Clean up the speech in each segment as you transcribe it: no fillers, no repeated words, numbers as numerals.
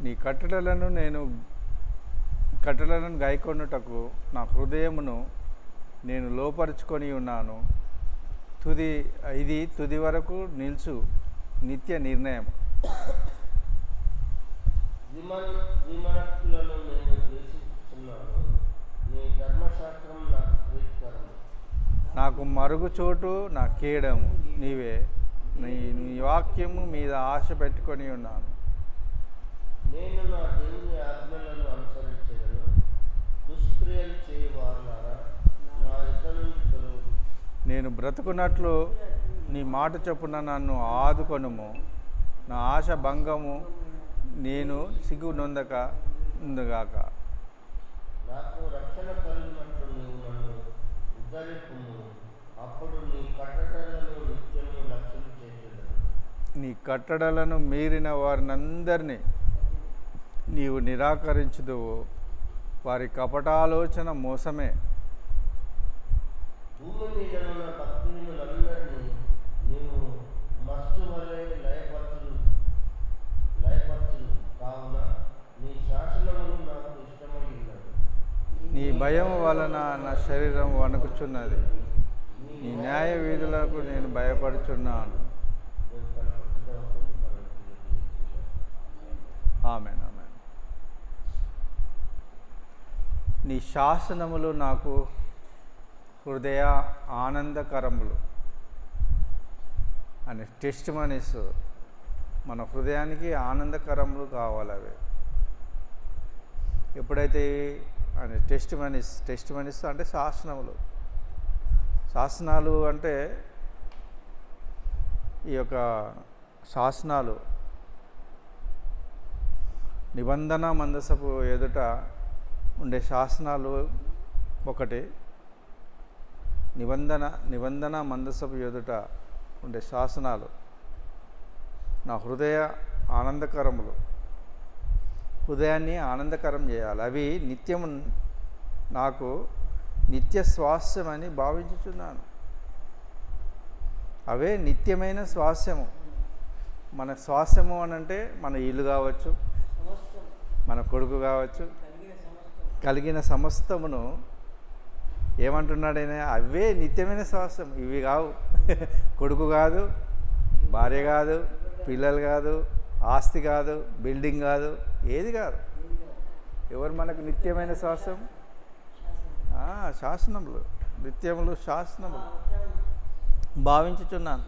నీ కట్టడలను గైకొనుటకు నా హృదయమును నేను లోపరుచుకొని ఉన్నాను. ఇది తుది వరకు నిల్చు నిత్య నిర్ణయం. ద్విమనస్కులను నేను ద్వేషిస్తున్నాను. నీ ధర్మశాస్త్రం నాకు ప్రీతికరము. నాకు మరుగుచోటు నా కీడము నీవే. నీ వాక్యము మీద ఆశ పెట్టుకొని ఉన్నాను. నేను నా దేవుని ఆజ్ఞలను అనుసరించేదను. దుష్క్రియలు చేయవారులారా నా యుద్ధ నుండి తొలగు. నేను బ్రతుకున్నట్లు నీ మాట చొప్పున నన్ను ఆదుకొనుము. నా ఆశ భంగము నేను సిగ్గు నొందగాక. నాకు రక్షణ కలిగినట్లు నీవు నన్ను ఉద్ధరింపుము. అప్పుడు నీ కట్టడలను నిత్యము లక్ష్యం చేసేదను. నీ కట్టడలను మీరిన వారినందరినీ నీవు నిరాకరించుదువు. వారి కపటాలోచన మోసమే. భూమి మీద ఉన్న భక్తులందరినీ నీవు మస్తు వలె లయపరచు. కావున నీ శాసనములు నాకు ఇష్టమై ఉన్నది. నీ భయం వలన నా శరీరం వణుకుచున్నది. నీ న్యాయ వీధులకు నేను భయపడుచున్నాను. ఆమేన్, ఆమేన్. నీ శాసనములు నాకు హృదయ ఆనందకరములు అనే టెస్టిమనీస్. మన హృదయానికి ఆనందకరములు కావాలి అవి. ఎప్పుడైతే అని టెస్టిమనీస్ అంటే శాసనాలు అంటే ఈ యొక్క శాసనాలు నిబంధన మందసపు ఎదుట ఉండే శాసనాలు ఒకటి. నిబంధన మందసపు ఎదుట ఉండే శాసనాలు నా హృదయ ఆనందకరములు. హృదయాన్ని ఆనందకరం చేయాలి. అవి నిత్యము నాకు నిత్య స్వాస్థ్యమని భావించుచున్నాను. అవే నిత్యమైన స్వాస్థ్యము. మన స్వాస్థ్యము అని అంటే మన ఇల్లు కావచ్చు, మన కొడుకు కావచ్చు, కలిగిన సమస్తమును ఏమంటున్నాడైనా అవే నిత్యమైన స్వాస్థ్యం. ఇవి కావు. కొడుకు కాదు, భార్య కాదు, పిల్లలు కాదు, ఆస్తి కాదు, బిల్డింగ్ కాదు, ఏది కాదు. ఎవరు మనకు నిత్యమైన స్వాస్థ్యం? శాసనములు, నిత్యములు శాసనములు భావించుచున్నాను.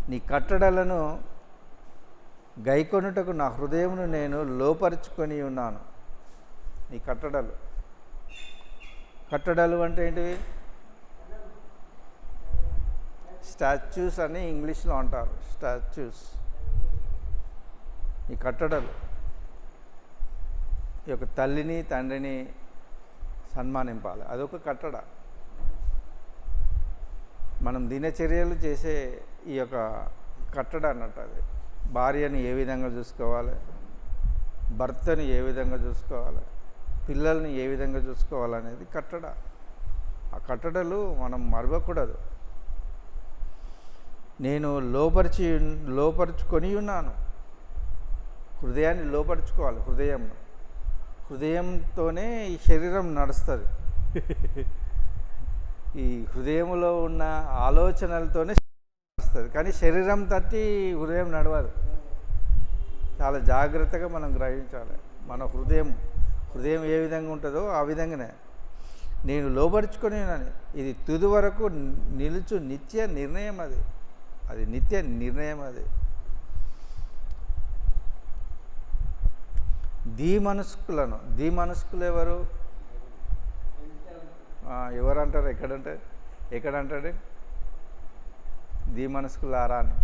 నీ కట్టడలను గైకొనుటకు నా హృదయమును నేను లోపరుచుకొని ఉన్నాను. నీ కట్టడలు అంటే ఏంటివి? స్టాచ్యూస్ అని ఇంగ్లీష్లో అంటారు. స్టాచ్యూస్. ఈ కట్టడలు ఈ యొక్క తల్లిని తండ్రిని సన్మానింపాలి. అదొక కట్టడ. మనం దినచర్యలు చేసే ఈ యొక్క కట్టడ అన్నట్టు. అది భార్యని ఏ విధంగా చూసుకోవాలి, భర్తని ఏ విధంగా చూసుకోవాలి, పిల్లల్ని ఏ విధంగా చూసుకోవాలనేది కట్టడ. ఆ కట్టడలు మనం మరవకూడదు. నేను లోపరుచుకొని ఉన్నాను. హృదయాన్ని లోపరుచుకోవాలి. హృదయంతోనే ఈ శరీరం నడుస్తుంది. ఈ హృదయంలో ఉన్న ఆలోచనలతోనే నడుస్తుంది. కానీ శరీరం తట్టి హృదయం నడవదు. చాలా జాగ్రత్తగా మనం గ్రహించాలి. మన హృదయం ఏ విధంగా ఉంటుందో ఆ విధంగానే నేను లోపరుచుకొని ఉన్నాను. ఇది తుది వరకు నిలుచు నిత్య నిర్ణయం. అది నిత్య నిర్ణయం. అది మనస్కులు ఎవరు అంటారు? ఎక్కడంటాడు? మనస్కులారా అని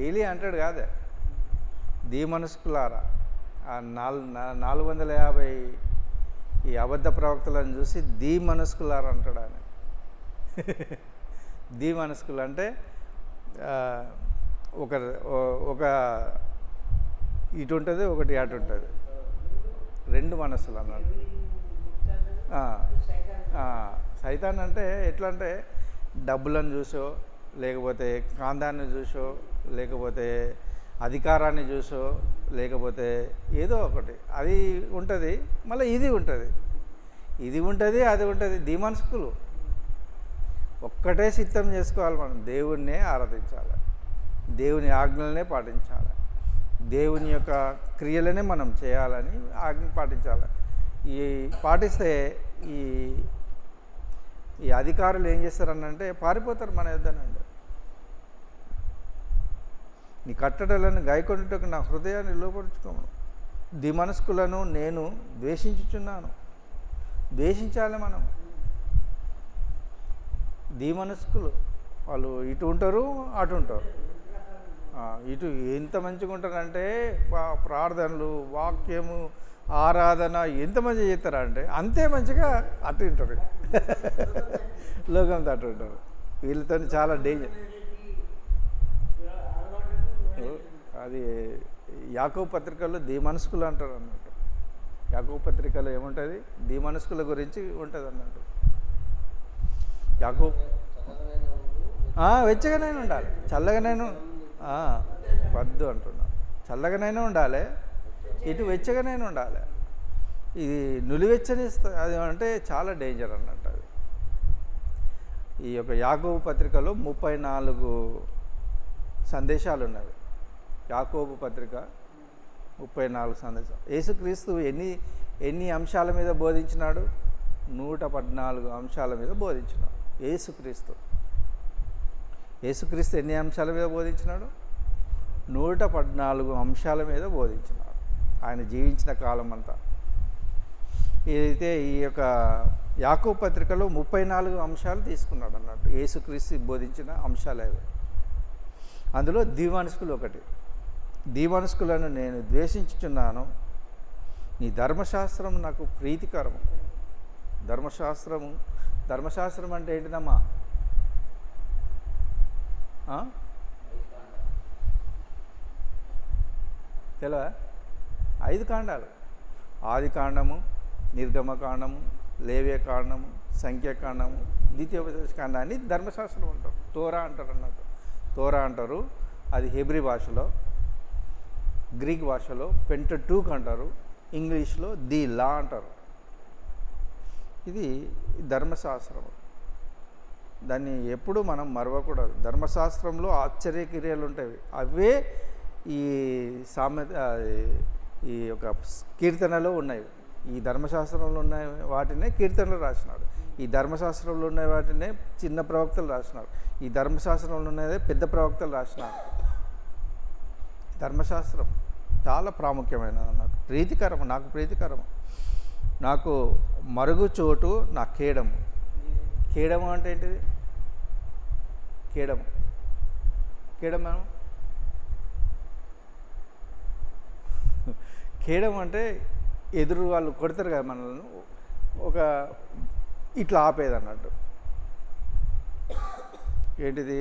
ఏలి అంటాడు కాదే. మనస్కులారా 450 ఈ అబద్ధ ప్రవక్తలను చూసి మనస్కులారా అంటాడు ఆయన. మనస్కులు అంటే ఒక ఇటు ఉంటుంది, ఒకటి అటు ఉంటుంది. 2 మనస్సులు అన్నాడు. సైతాన్ అంటే ఎట్లా అంటే డబ్బులను చూసో, లేకపోతే కాందాన్ని చూసో, లేకపోతే అధికారాన్ని చూసో లేకపోతే ఏదో ఒకటి అది ఉంటుంది, మళ్ళీ ఇది ఉంటుంది, ఇది ఉంటుంది, అది ఉంటుంది. ధీమనస్కులు ఒక్కటే సిద్ధం చేసుకోవాలి. మనం దేవుణ్ణే ఆరాధించాలి, దేవుని ఆజ్ఞలనే పాటించాలి, దేవుని యొక్క క్రియలనే మనం చేయాలని ఆజ్ఞ పాటించాలి. ఈ పాటిస్తే ఈ ఈ అధికారులు ఏం చేస్తారనంటే పారిపోతారు మన యుద్ధనండి. నీ కట్టడలను గాయకొనుటకు నా హృదయాన్ని లోపరుచుకోను, దిమనస్కులను నేను ద్వేషించుచున్నాను. ద్వేషించాలి మనం. దిమనస్కులు వాళ్ళు ఇటు ఉంటారు, అటు ఉంటారు. ఇటు ఎంత మంచిగా ఉంటారంటే ప్రార్థనలు, వాక్యము, ఆరాధన ఎంత మంచిగా చేస్తారంటే అంతే మంచిగా అటు ఉంటారు. లోకంతో అటు ఉంటారు. వీళ్ళతో చాలా డేంజర్. అది యాకోబు పత్రికల్లో ధీమనస్కులు అంటారు అన్నట్టు. యాకోబు పత్రికలో ఏముంటుంది, ధీమనస్కుల గురించి ఉంటుంది అన్నట్టు. యాకోబు వెచ్చగానైనా ఉండాలి, చల్లగానైనా వద్దు అంటున్నాను. చల్లగానైనా ఉండాలి, ఇటు వెచ్చగానైనా ఉండాలి. ఇది నులివెచ్చని అది అంటే చాలా డేంజర్ అన్నట్టు. అది ఈ యొక్క యాకోబు పత్రికలో 34 సందేశాలు ఉన్నవి. యాకోబు పత్రిక 34 సందేశాలు. యేసుక్రీస్తు ఎన్ని అంశాల మీద బోధించినాడు? 114 అంశాల మీద బోధించినాడు. యేసుక్రీస్తు ఎన్ని అంశాల మీద బోధించినాడు? 114 అంశాల మీద బోధించినాడు ఆయన జీవించిన కాలం అంతా. ఏదైతే ఈ యొక్క యాకోబు పత్రికలో 34 అంశాలు తీసుకున్నాడు అన్నట్టు. యేసుక్రీస్తు బోధించిన అంశాలు అవి. అందులో దిమనస్కులు ఒకటి. దిమనస్కులను నేను ద్వేషించుచున్నాను, నీ ధర్మశాస్త్రం నాకు ప్రీతికరము. ధర్మశాస్త్రం అంటే ఏంటిదమ్మా? తెలియదా? 5 కాండాలు. ఆది కాండము, నిర్గమకాండము, లేవ్యకాండము, సంఖ్యాకాండము, ద్వితీయోపదేశ కాండాన్ని ధర్మశాస్త్రం అంటారు. తోరా అంటారు అన్నట్టు. తోరా అంటారు. అది హెబ్రీ భాషలో, గ్రీక్ భాషలో పెంటటూక్ అంటారు, ఇంగ్లీష్లో ది లా అంటారు. ఇది ధర్మశాస్త్రం. దాన్ని ఎప్పుడు మనం మరవకూడదు. ధర్మశాస్త్రంలో ఆశ్చర్యక్రియలు ఉంటాయి. అవే ఈ ఈ యొక్క కీర్తనలో ఉన్నాయి. ఈ ధర్మశాస్త్రంలో ఉన్న వాటినే కీర్తనలు రాసినాడు. ఈ ధర్మశాస్త్రంలో ఉన్న వాటినే చిన్న ప్రవక్తలు రాసినారు. ఈ ధర్మశాస్త్రంలో ఉన్నదే పెద్ద ప్రవక్తలు రాసినారు. ధర్మశాస్త్రం చాలా ప్రాముఖ్యమైనది అన్నట్టు. ప్రీతికరము, నాకు ప్రీతికరము. నాకు మరుగు చోటు నా కేడము. కేడము అంటే ఏంటిది? కేడము కేడము అంటే ఎదురు వాళ్ళు కొడతారు కదా మనల్ని, ఒక ఇట్లా ఆపేది అన్నట్టు. ఏంటిది?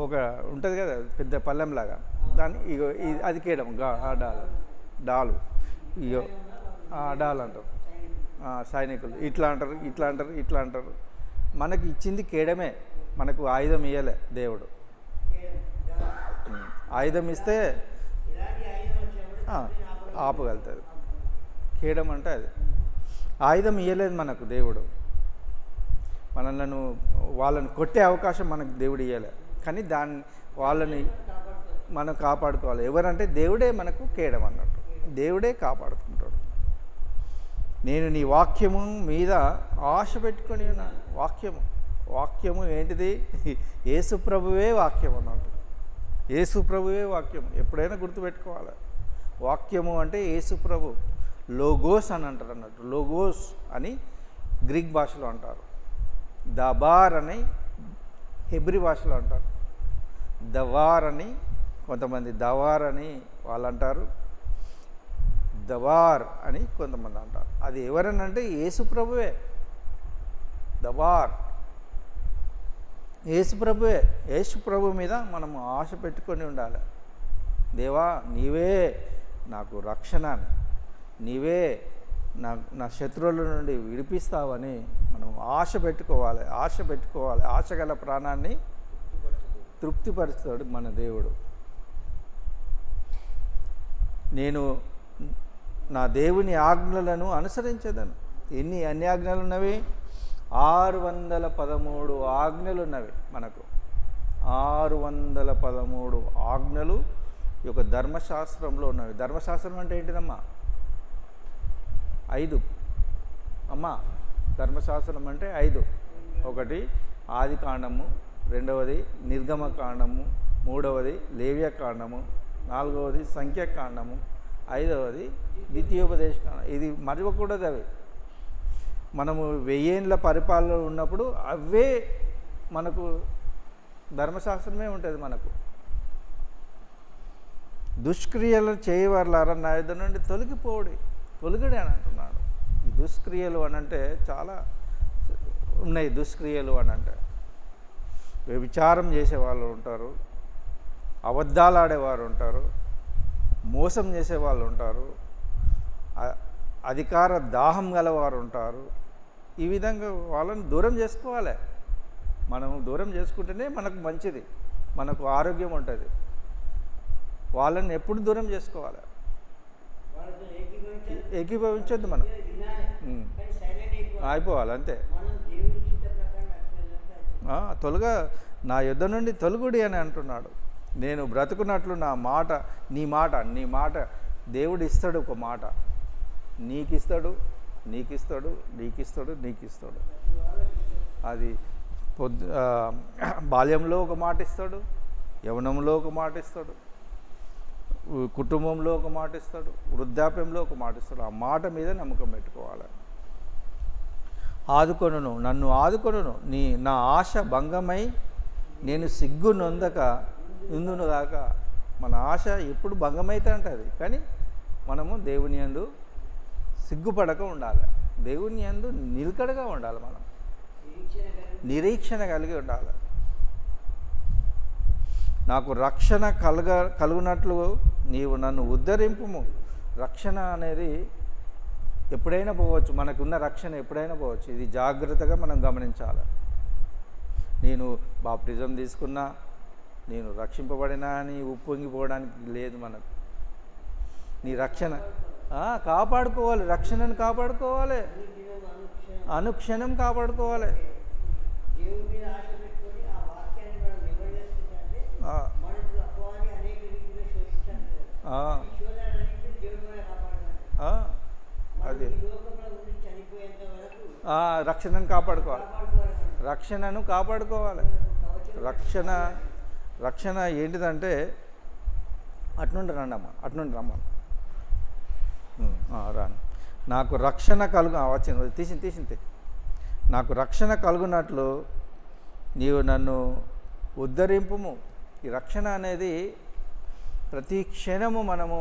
ఒక ఉంటుంది కదా పెద్ద పళ్ళెంలాగా, దాన్ని ఇగో అది కేయడం. డాలు ఇగో డాల్ అంటారు సైనికులు. ఇట్లా అంటారు. మనకి ఇచ్చింది కేయడమే, మనకు ఆయుధం ఇవ్వలే దేవుడు. ఆయుధం ఇస్తే ఆపగలుగుతుంది. కేయడం అంటే అది. ఆయుధం ఇవ్వలేదు మనకు దేవుడు. వాళ్ళని కొట్టే అవకాశం మనకు దేవుడు ఇవ్వలే, కానీ వాళ్ళని మనం కాపాడుకోవాలి. ఎవరంటే దేవుడే మనకు కేయడం అన్నట్టు. దేవుడే కాపాడుకుంటాడు. నేను నీ వాక్యము మీద ఆశ పెట్టుకొని ఉన్నాను. వాక్యము ఏంటిది? యేసు ప్రభువే వాక్యం అన్నట్టు. యేసు ప్రభువే వాక్యం. ఎప్పుడైనా గుర్తుపెట్టుకోవాలి. వాక్యము అంటే యేసు ప్రభు. లోగోస్ అని అంటారు అన్నట్టు. లోగోస్ అని గ్రీక్ భాషలో అంటారు. దబార్ అని హెబ్రీ భాషలో అంటారు. దవార్ అని కొంతమంది, దవార్ అని వాళ్ళు అంటారు, దవార్ అని కొంతమంది అంటారు. అది ఎవరనంటే యేసు ప్రభువే. దవార్ యేసు ప్రభువే. యేసు ప్రభు మీద మనము ఆశ పెట్టుకొని ఉండాలి. దేవా నీవే నాకు రక్షణ, నీవే నా శత్రువుల నుండి విడిపిస్తావని మనం ఆశ పెట్టుకోవాలి. ఆశ గల ప్రాణాన్ని తృప్తిపరుస్తాడు మన దేవుడు. నేను నా దేవుని ఆజ్ఞలను అనుసరించేదను. ఎన్ని ఆజ్ఞలు ఉన్నవి? 613 ఆజ్ఞలు ఉన్నవి మనకు. 613 ఆజ్ఞలు ఈ యొక్క ధర్మశాస్త్రంలో ఉన్నవి. ధర్మశాస్త్రం అంటే ఏంటిదమ్మా? 5 అమ్మా. ధర్మశాస్త్రం అంటే 5. ఒకటి ఆది కాండము, రెండవది నిర్గమకాండము, మూడవది లేవ్యకాండము, నాలుగవది సంఖ్యాకాండము, ఐదవది ద్వితీయోపదేశకాండం. ఇది మరవకూడదు. అవి మనము 1000 ఏళ్ళ పరిపాలన ఉన్నప్పుడు అవే మనకు ధర్మశాస్త్రమే ఉంటుంది. మనకు దుష్క్రియలు చేయవర్లారా నా యుద్ధ నుండి తొలగిడి అని అంటున్నాడు. ఈ దుష్క్రియలు అని అంటే చాలా ఉన్నాయి. దుష్క్రియలు అని అంటే వ్యభిచారం చేసేవాళ్ళు ఉంటారు, అబద్ధాలు ఆడేవారు ఉంటారు, మోసం చేసేవాళ్ళు ఉంటారు, అధికార దాహం గలవారు ఉంటారు. ఈ విధంగా వాళ్ళని దూరం చేసుకోవాలి. మనము దూరం చేసుకుంటేనే మనకు మంచిది, మనకు ఆరోగ్యం ఉంటుంది. వాళ్ళని ఎప్పుడు దూరం చేసుకోవాలి? ఏకీభవించొద్దు మనం, అయిపోవాలి అంతే. నా యుద్ధ నుండి తొలగుడి అని అంటున్నాడు. నేను బ్రతుకున్నట్లు నీ మాట దేవుడు ఇస్తాడు. ఒక మాట నీకిస్తాడు. అది బాల్యంలో ఒక మాట ఇస్తాడు, యవ్వనంలో ఒక మాట ఇస్తాడు, కుటుంబంలో ఒక మాట ఇస్తాడు, వృద్ధాప్యంలో ఒక మాట ఇస్తాడు. ఆ మాట మీద నమ్మకం పెట్టుకోవాలి. నన్ను ఆదుకొనును, నా ఆశ భంగమై నేను సిగ్గు నొందక ఇందునుగాక. మన ఆశ ఎప్పుడు భంగమైతే ఉంటుంది. కానీ మనము దేవుని యందు సిగ్గుపడక ఉండాలి. దేవుని యందు నిలకడగా ఉండాలి. మనం నిరీక్షణ కలిగి ఉండాలి. నాకు రక్షణ కలుగునట్లు నీవు నన్ను ఉద్ధరింపుము. రక్షణ అనేది ఎప్పుడైనా పోవచ్చు. మనకున్న రక్షణ ఎప్పుడైనా పోవచ్చు. ఇది జాగ్రత్తగా మనం గమనించాలి. నేను బాప్టిజం తీసుకున్నా, నేను రక్షింపబడినా అని ఉప్పొంగిపోవడానికి లేదు మనకు. నీ రక్షణ కాపాడుకోవాలి. రక్షణను కాపాడుకోవాలి, అనుక్షణం కాపాడుకోవాలి. అది రక్షణను కాపాడుకోవాలి. రక్షణ ఏంటిదంటే అట్నుండి రమ్మను రాను. నాకు రక్షణ వచ్చింది తీసింది. నాకు రక్షణ కలుగునట్లు నీవు నన్ను ఉద్ధరింపుము. ఈ రక్షణ అనేది ప్రతి క్షణము మనము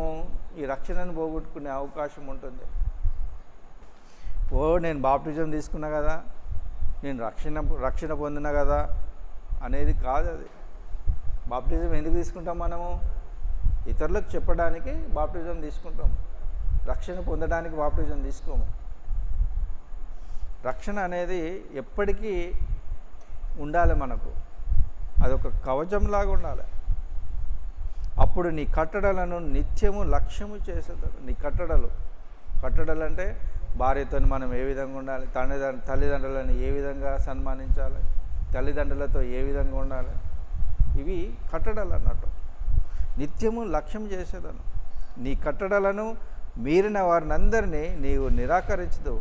ఈ రక్షణను పోగొట్టుకునే అవకాశం ఉంటుంది. నేను బాప్టిజం తీసుకున్నా కదా, నేను రక్షణ పొందినా కదా అనేది కాదు. అది బాప్టిజం ఎందుకు తీసుకుంటాం? మనము ఇతరులకు చెప్పడానికి బాప్టిజం తీసుకుంటాం. రక్షణ పొందడానికి బాప్టిజం తీసుకోము. రక్షణ అనేది ఎప్పటికీ ఉండాలి మనకు. అదొక కవచంలాగా ఉండాలి. అప్పుడు నీ కట్టడలను నిత్యము లక్ష్యము చేసేదాడు. నీ కట్టడలు అంటే భార్యతో మనం ఏ విధంగా ఉండాలి, తల్లిదండ్రులను ఏ విధంగా సన్మానించాలి, తల్లిదండ్రులతో ఏ విధంగా ఉండాలి, ఇవి కట్టడలు అన్నట్టు. నిత్యము లక్ష్యం చేసేదాను. నీ కట్టడలను మీరిన వారినందరినీ నీవు నిరాకరించదు.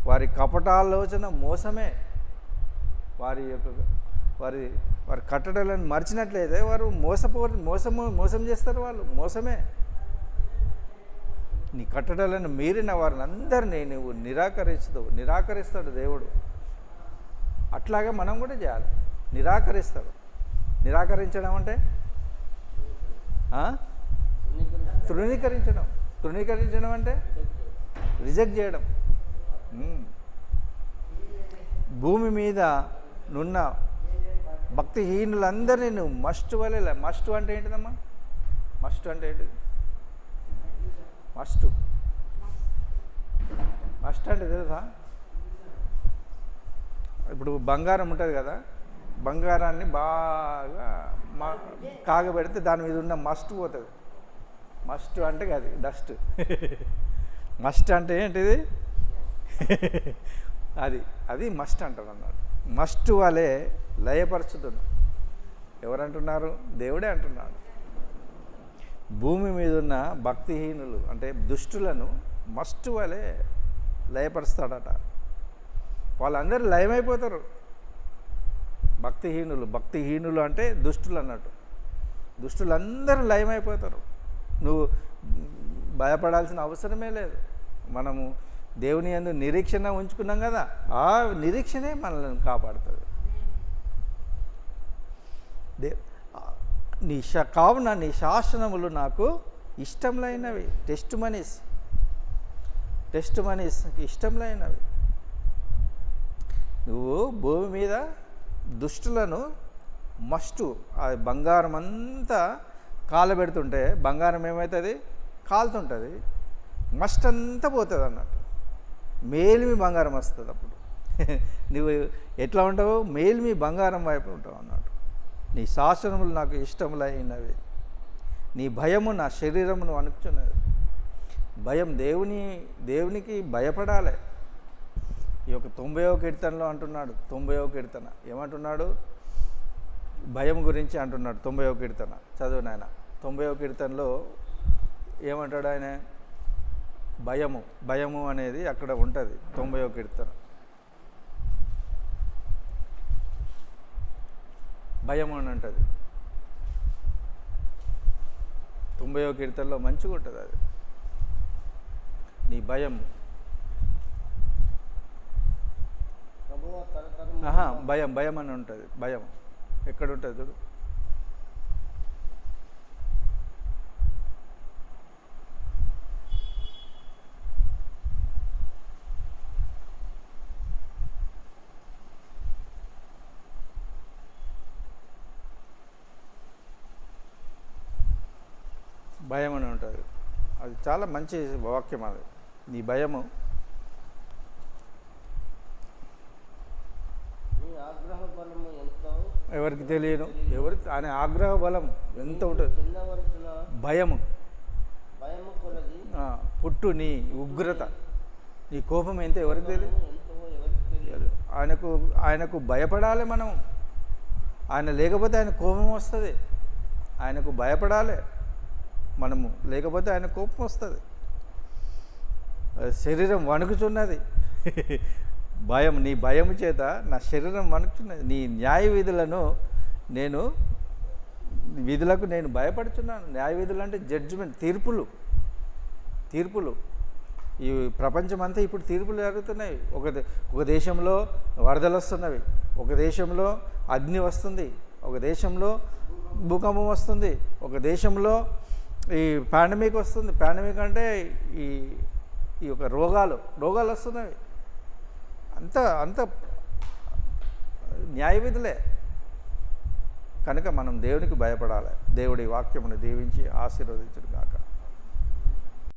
వారి కపటాలోచన మోసమే. వారి కట్టడలను మర్చినట్లయితే వారు మోసం చేస్తారు. వాళ్ళు మోసమే. నీ కట్టడలను మీరిన వారిని అందరినీ నువ్వు నిరాకరిస్తాడు దేవుడు. అట్లాగే మనం కూడా చేయాలి. నిరాకరిస్తాడు. నిరాకరించడం అంటే తృణీకరించడం అంటే రిజెక్ట్ చేయడం. భూమి మీద నున్న భక్తిహీనులందరినీ నువ్వు మస్ట్ అంటే ఏంటిదమ్మా? మస్ట్ అంటే ఏంటి? మస్ట్ అంటే తెలుసా? ఇప్పుడు బంగారం ఉంటుంది కదా, బంగారాన్ని బాగా కాగబెడితే దాని మీద ఉన్న మస్ట్ పోతుంది. మస్ట్ అంటే అది డస్ట్. మస్ట్ అంటే ఏంటిది? అది అది మస్ట్ అంటారు అన్నాడు. మస్ట్ వలె లయపరచుతును. ఎవరంటున్నారు? దేవుడే అంటున్నాడు. భూమి మీద ఉన్న భక్తిహీనులు అంటే దుష్టులను మస్ట్ వలె లయపరుస్తాడట. వాళ్ళందరూ లయమైపోతారు. భక్తిహీనులు అంటే దుష్టులు అన్నట్టు. దుష్టులందరూ లయమైపోతారు. నువ్వు భయపడాల్సిన అవసరమే లేదు. మనము దేవుని యందు నిరీక్షణ ఉంచుకున్నాం కదా, ఆ నిరీక్షణే మనల్ని కాపాడుతుంది. కావున నీ శాసనములు నాకు ఇష్టంలైనవి. టెస్ట్ మనీస్ ఇష్టంలైనవి. నువ్వు భూమి మీద దుష్టులను మస్టు ఆ బంగారం అంతా కాలబెడుతుంటే బంగారం ఏమవుతుంది? కాలుతుంటుంది. మస్ట్ అంతా పోతుంది అన్నట్టు. మేలిమి బంగారం వస్తుంది. అప్పుడు నువ్వు ఎట్లా ఉంటావు? మేలిమి బంగారం వైపు ఉంటావు అన్నట్టు. నీ శాసనములు నాకు ఇష్టములైనవి. నీ భయము నా శరీరమును వణుకుచున్నది. భయం దేవునికి భయపడాలి. ఈ యొక్క 90వ కీర్తనలో అంటున్నాడు. 90వ కీర్తన ఏమంటున్నాడు? భయం గురించి అంటున్నాడు. 90వ కీర్తన చదువు నాయన. 90వ కీర్తనలో ఏమంటాడు ఆయన? భయము అనేది అక్కడ ఉంటుంది. 90వ కీర్తన భయం అని ఉంటుంది. 90వ కీర్తనలో మంచిగా ఉంటుంది అది. నీ భయం భయం అని ఉంటుంది. భయం ఎక్కడ ఉంటుంది చూడు. భయం అని ఉంటుంది. అది చాలా మంచి వాక్యం అది. నీ భయము ఎవరికి తెలియను. ఆయన ఆగ్రహ బలం ఎంత ఉంటుంది? భయము పుట్టు నీ ఉగ్రత, నీ కోపం ఎంత ఎవరికి తెలియదు? ఆయనకు భయపడాలి మనం. ఆయన లేకపోతే ఆయన కోపం వస్తుంది. ఆయనకు భయపడాలి మనము, లేకపోతే ఆయన కోపం వస్తుంది. శరీరం వణుకుచున్నది. నీ భయము చేత నా శరీరం వణుకుతున్నది. నీ న్యాయ విధులకు నేను భయపడుతున్నాను. న్యాయ విధులు అంటే జడ్జిమెంట్, తీర్పులు. ఈ ప్రపంచమంతా ఇప్పుడు తీర్పులు జరుగుతున్నాయి. ఒక దేశంలో వరదలు వస్తున్నవి, ఒక దేశంలో అగ్ని వస్తుంది, ఒక దేశంలో భూకంపం వస్తుంది, ఒక దేశంలో ఈ పాండమిక్ వస్తుంది. పాండమిక్ అంటే ఈ యొక్క రోగాలు వస్తున్నాయి. అంత న్యాయ విధులే. కనుక మనం దేవునికి భయపడాలి. దేవుడి వాక్యమును దీవించి ఆశీర్వదించును.